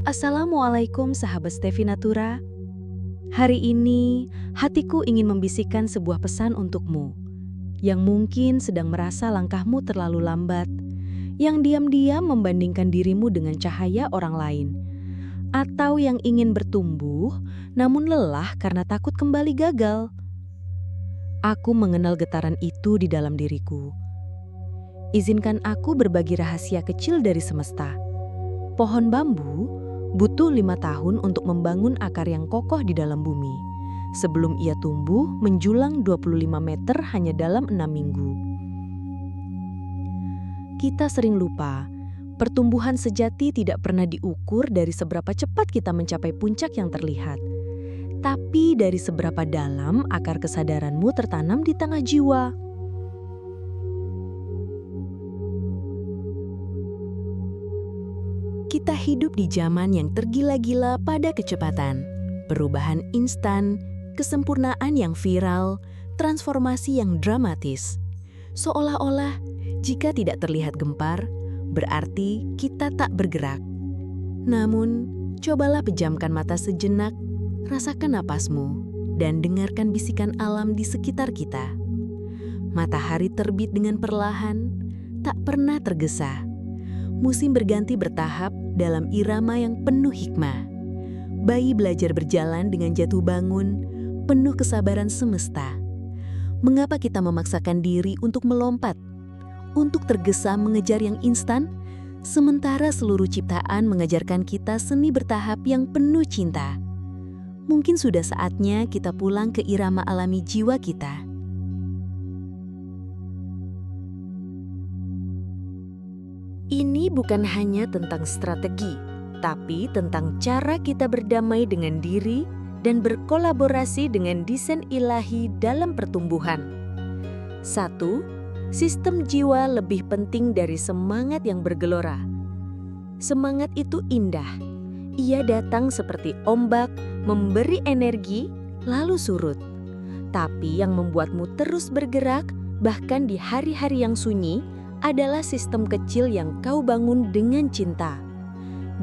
Assalamualaikum sahabat Stevi Natura. Hari ini hatiku ingin membisikkan sebuah pesan untukmu yang mungkin sedang merasa langkahmu terlalu lambat, yang diam-diam membandingkan dirimu dengan cahaya orang lain, atau yang ingin bertumbuh namun lelah karena takut kembali gagal. Aku mengenal getaran itu di dalam diriku. Izinkan aku berbagi rahasia kecil dari semesta. Pohon bambu butuh 5 tahun untuk membangun akar yang kokoh di dalam bumi, sebelum ia tumbuh menjulang 25 meter hanya dalam 6 minggu. Kita sering lupa, pertumbuhan sejati tidak pernah diukur dari seberapa cepat kita mencapai puncak yang terlihat, tapi dari seberapa dalam akar kesadaranmu tertanam di tengah jiwa. Kita hidup di zaman yang tergila-gila pada kecepatan, perubahan instan, kesempurnaan yang viral, transformasi yang dramatis. Seolah-olah jika tidak terlihat gempar, berarti kita tak bergerak. Namun, cobalah pejamkan mata sejenak, rasakan napasmu, dan dengarkan bisikan alam di sekitar kita. Matahari terbit dengan perlahan, tak pernah tergesa. Musim berganti bertahap dalam irama yang penuh hikmah. Bayi belajar berjalan dengan jatuh bangun, penuh kesabaran semesta. Mengapa kita memaksakan diri untuk melompat, untuk tergesa mengejar yang instan, sementara seluruh ciptaan mengajarkan kita seni bertahap yang penuh cinta? Mungkin sudah saatnya kita pulang ke irama alami jiwa kita. Ini bukan hanya tentang strategi, tapi tentang cara kita berdamai dengan diri dan berkolaborasi dengan desain ilahi dalam pertumbuhan. 1. Sistem jiwa lebih penting dari semangat yang bergelora. Semangat itu indah. Ia datang seperti ombak, memberi energi, lalu surut. Tapi yang membuatmu terus bergerak, bahkan di hari-hari yang sunyi, adalah sistem kecil yang kau bangun dengan cinta.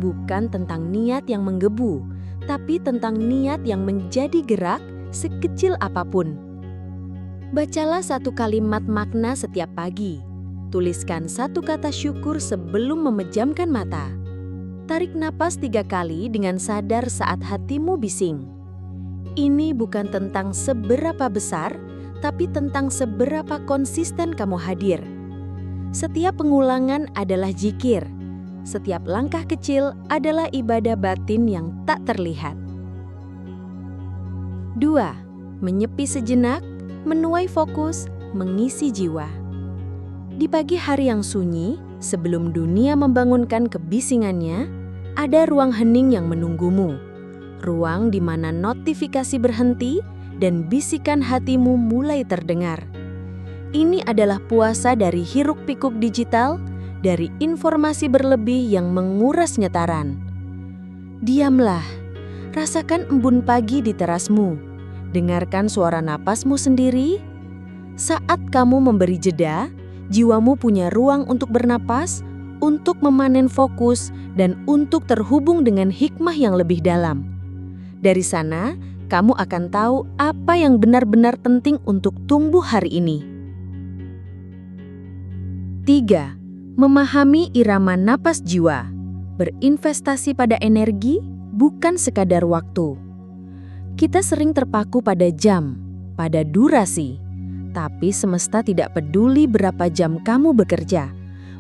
Bukan tentang niat yang menggebu, tapi tentang niat yang menjadi gerak sekecil apapun. Bacalah satu kalimat makna setiap pagi. Tuliskan satu kata syukur sebelum memejamkan mata. Tarik napas 3 kali dengan sadar saat hatimu bising. Ini bukan tentang seberapa besar, tapi tentang seberapa konsisten kamu hadir. Setiap pengulangan adalah zikir. Setiap langkah kecil adalah ibadah batin yang tak terlihat. 2. Menyepi sejenak, menuai fokus, mengisi jiwa. Di pagi hari yang sunyi, sebelum dunia membangunkan kebisingannya, ada ruang hening yang menunggumu. Ruang di mana notifikasi berhenti dan bisikan hatimu mulai terdengar. Ini adalah puasa dari hiruk-pikuk digital, dari informasi berlebih yang menguras nyetaran. Diamlah, rasakan embun pagi di terasmu, dengarkan suara napasmu sendiri. Saat kamu memberi jeda, jiwamu punya ruang untuk bernapas, untuk memanen fokus, dan untuk terhubung dengan hikmah yang lebih dalam. Dari sana, kamu akan tahu apa yang benar-benar penting untuk tumbuh hari ini. 3. Memahami irama napas jiwa. Berinvestasi pada energi, bukan sekadar waktu. Kita sering terpaku pada jam, pada durasi. Tapi semesta tidak peduli berapa jam kamu bekerja,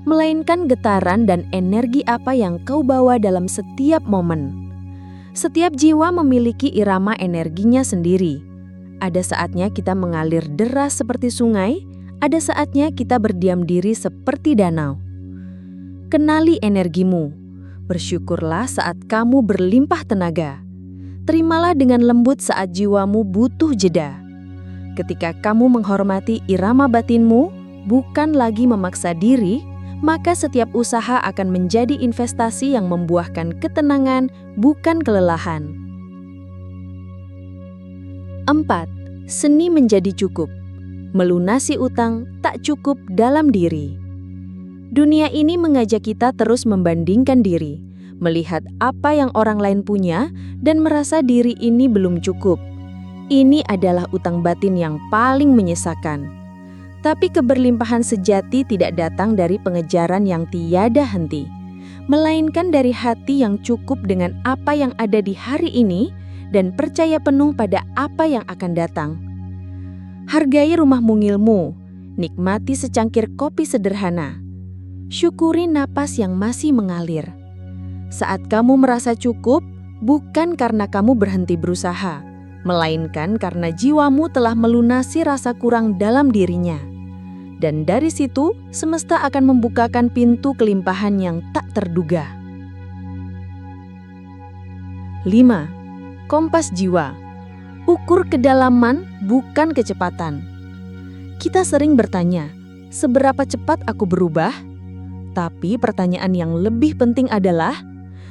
melainkan getaran dan energi apa yang kau bawa dalam setiap momen. Setiap jiwa memiliki irama energinya sendiri. Ada saatnya kita mengalir deras seperti sungai, ada saatnya kita berdiam diri seperti danau. Kenali energimu. Bersyukurlah saat kamu berlimpah tenaga. Terimalah dengan lembut saat jiwamu butuh jeda. Ketika kamu menghormati irama batinmu, bukan lagi memaksa diri, maka setiap usaha akan menjadi investasi yang membuahkan ketenangan, bukan kelelahan. 4. Seni menjadi cukup. Melunasi utang tak cukup dalam diri. Dunia ini mengajak kita terus membandingkan diri, melihat apa yang orang lain punya dan merasa diri ini belum cukup. Ini adalah utang batin yang paling menyesakan. Tapi keberlimpahan sejati tidak datang dari pengejaran yang tiada henti, melainkan dari hati yang cukup dengan apa yang ada di hari ini dan percaya penuh pada apa yang akan datang. Hargai rumah mungilmu, nikmati secangkir kopi sederhana. Syukuri napas yang masih mengalir. Saat kamu merasa cukup, bukan karena kamu berhenti berusaha, melainkan karena jiwamu telah melunasi rasa kurang dalam dirinya. Dan dari situ, semesta akan membukakan pintu kelimpahan yang tak terduga. 5. Kompas jiwa. Ukur kedalaman, bukan kecepatan. Kita sering bertanya, seberapa cepat aku berubah? Tapi pertanyaan yang lebih penting adalah,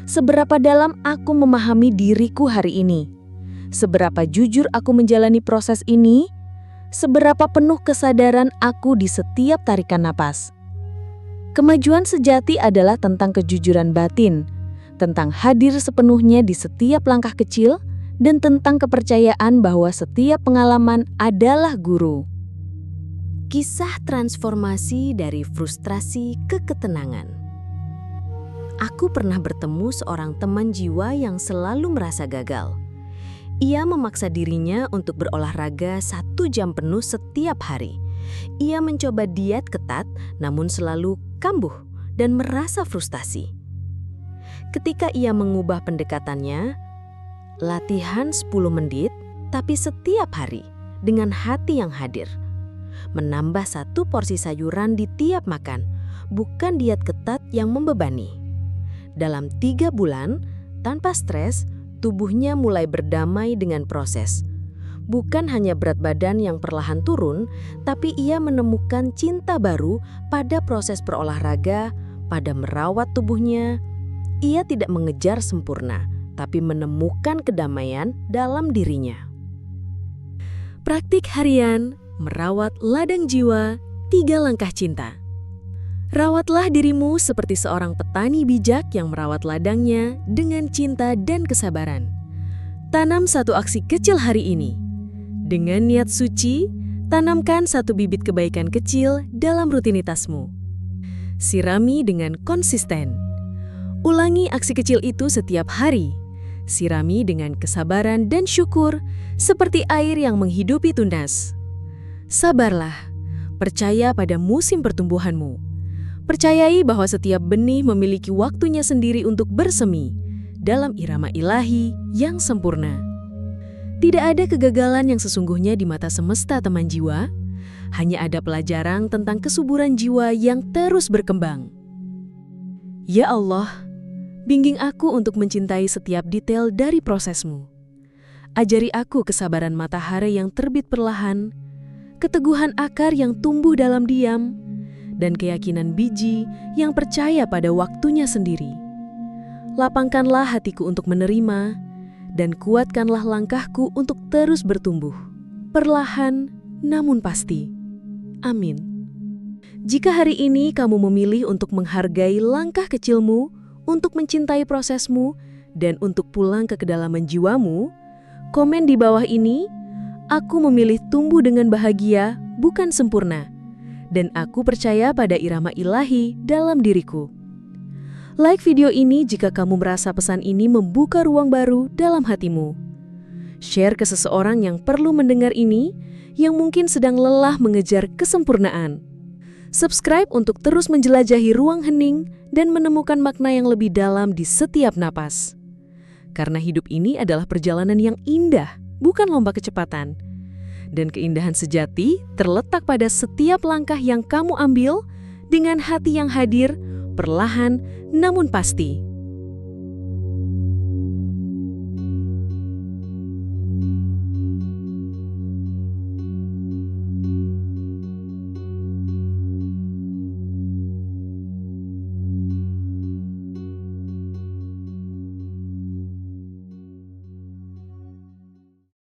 seberapa dalam aku memahami diriku hari ini? Seberapa jujur aku menjalani proses ini? Seberapa penuh kesadaran aku di setiap tarikan napas? Kemajuan sejati adalah tentang kejujuran batin, tentang hadir sepenuhnya di setiap langkah kecil, dan tentang kepercayaan bahwa setiap pengalaman adalah guru. Kisah transformasi dari frustrasi ke ketenangan. Aku pernah bertemu seorang teman jiwa yang selalu merasa gagal. Ia memaksa dirinya untuk berolahraga 1 jam penuh setiap hari. Ia mencoba diet ketat, namun selalu kambuh dan merasa frustasi. Ketika ia mengubah pendekatannya, latihan 10 menit, tapi setiap hari dengan hati yang hadir. Menambah 1 porsi sayuran di tiap makan, bukan diet ketat yang membebani. Dalam 3 bulan, tanpa stres, tubuhnya mulai berdamai dengan proses. Bukan hanya berat badan yang perlahan turun, tapi ia menemukan cinta baru pada proses berolahraga, pada merawat tubuhnya. Ia tidak mengejar sempurna, tapi menemukan kedamaian dalam dirinya. Praktik harian, merawat ladang jiwa, 3 langkah cinta. Rawatlah dirimu seperti seorang petani bijak yang merawat ladangnya dengan cinta dan kesabaran. Tanam 1 aksi kecil hari ini. Dengan niat suci, tanamkan 1 bibit kebaikan kecil dalam rutinitasmu. Sirami dengan konsisten. Ulangi aksi kecil itu setiap hari. Sirami dengan kesabaran dan syukur seperti air yang menghidupi tunas. Sabarlah, percaya pada musim pertumbuhanmu. Percayai bahwa setiap benih memiliki waktunya sendiri untuk bersemi dalam irama ilahi yang sempurna. Tidak ada kegagalan yang sesungguhnya di mata semesta, teman jiwa. Hanya ada pelajaran tentang kesuburan jiwa yang terus berkembang. Ya Allah, bimbing aku untuk mencintai setiap detail dari prosesmu. Ajari aku kesabaran matahari yang terbit perlahan, keteguhan akar yang tumbuh dalam diam, dan keyakinan biji yang percaya pada waktunya sendiri. Lapangkanlah hatiku untuk menerima, dan kuatkanlah langkahku untuk terus bertumbuh. Perlahan, namun pasti. Amin. Jika hari ini kamu memilih untuk menghargai langkah kecilmu, untuk mencintai prosesmu, dan untuk pulang ke kedalaman jiwamu, komen di bawah ini, aku memilih tumbuh dengan bahagia, bukan sempurna. Dan aku percaya pada irama ilahi dalam diriku. Like video ini jika kamu merasa pesan ini membuka ruang baru dalam hatimu. Share ke seseorang yang perlu mendengar ini, yang mungkin sedang lelah mengejar kesempurnaan. Subscribe untuk terus menjelajahi ruang hening dan menemukan makna yang lebih dalam di setiap napas. Karena hidup ini adalah perjalanan yang indah, bukan lomba kecepatan. Dan keindahan sejati terletak pada setiap langkah yang kamu ambil dengan hati yang hadir, perlahan namun pasti.